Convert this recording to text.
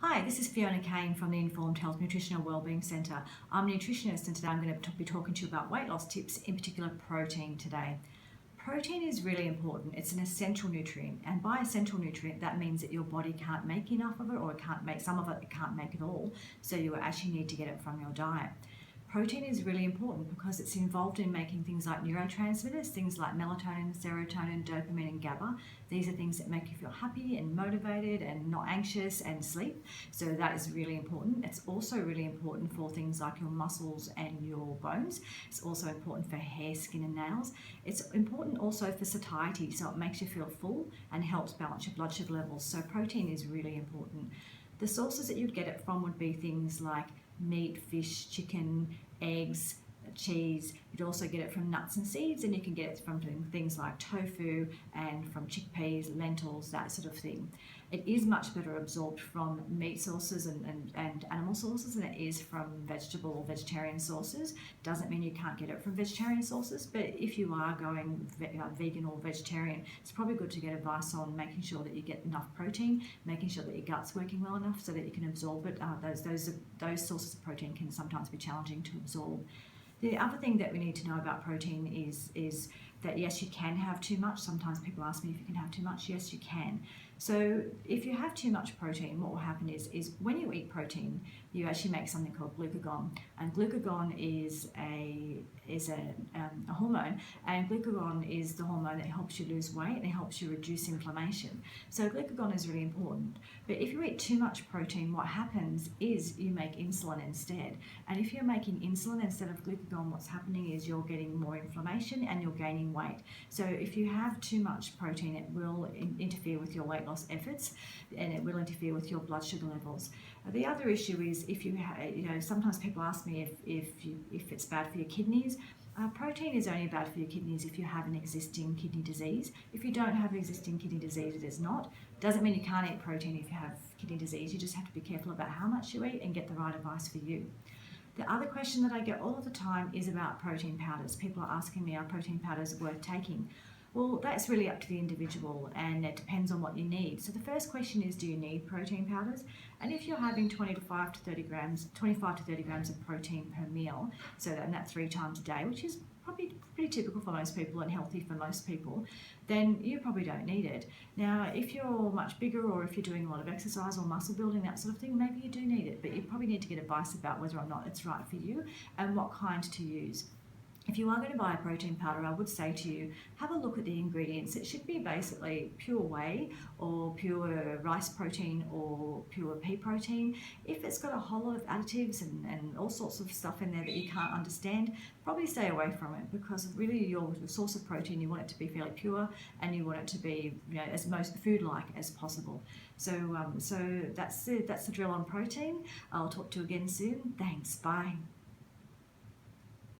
Hi, this is Fiona Kane from the Informed Health Nutritional Wellbeing Centre. I'm a nutritionist and today I'm going to be talking to you about weight loss tips, in particular protein today. Protein is really important. It's an essential nutrient, and by essential nutrient that means that your body can't make enough of it, or it can't make some of it, it can't make it all, so you actually need to get it from your diet. Protein is really important because it's involved in making things like neurotransmitters, things like melatonin, serotonin, dopamine and GABA. These are things that make you feel happy and motivated and not anxious and sleep. So that is really important. It's also really important for things like your muscles and your bones. It's also important for hair, skin and nails. It's important also for satiety, so it makes you feel full and helps balance your blood sugar levels. So protein is really important. The sources that you'd get it from would be things like meat, fish, chicken, eggs, cheese. You'd also get it from nuts and seeds, and you can get it from things like tofu and from chickpeas, lentils, that sort of thing. It is much better absorbed from meat sources and animal sources than it is from vegetable or vegetarian sources. Doesn't mean you can't get it from vegetarian sources, but if you are going vegan or vegetarian, it's probably good to get advice on making sure that you get enough protein, making sure that your gut's working well enough so that you can absorb it. Those sources of protein can sometimes be challenging to absorb. The other thing that we need to know about protein is that yes, you can have too much. Sometimes people ask me if you can have too much. Yes, you can. So if you have too much protein, what will happen is when you eat protein, you actually make something called glucagon, and glucagon is a hormone, and glucagon is the hormone that helps you lose weight and it helps you reduce inflammation. So glucagon is really important. But if you eat too much protein, what happens is you make insulin instead. And if you're making insulin instead of glucagon, what's happening is you're getting more inflammation and you're gaining weight. So if you have too much protein, it will interfere with your weight loss efforts, and it will interfere with your blood sugar levels. The other issue is if you sometimes people ask me if it's bad for your kidneys. Protein is only bad for your kidneys if you have an existing kidney disease. If you don't have an existing kidney disease, it is not. Doesn't mean you can't eat protein if you have kidney disease. You just have to be careful about how much you eat and get the right advice for you. The other question that I get all of the time is about protein powders. People are asking me, are protein powders worth taking? Well, that's really up to the individual, and it depends on what you need. So the first question is, do you need protein powders? And if you're having 25 to 30 grams of protein per meal, and that's 3 times a day, which is probably pretty typical for most people and healthy for most people, then you probably don't need it. Now, if you're much bigger, or if you're doing a lot of exercise or muscle building, that sort of thing, maybe you do need it, but you probably need to get advice about whether or not it's right for you and what kind to use. If you are going to buy a protein powder, I would say to you, have a look at the ingredients. It should be basically pure whey or pure rice protein or pure pea protein. If it's got a whole lot of additives and all sorts of stuff in there that you can't understand, probably stay away from it, because really your source of protein, you want it to be fairly pure and you want it to be as most food-like as possible. So that's the drill on protein. I'll talk to you again soon. Thanks. Bye.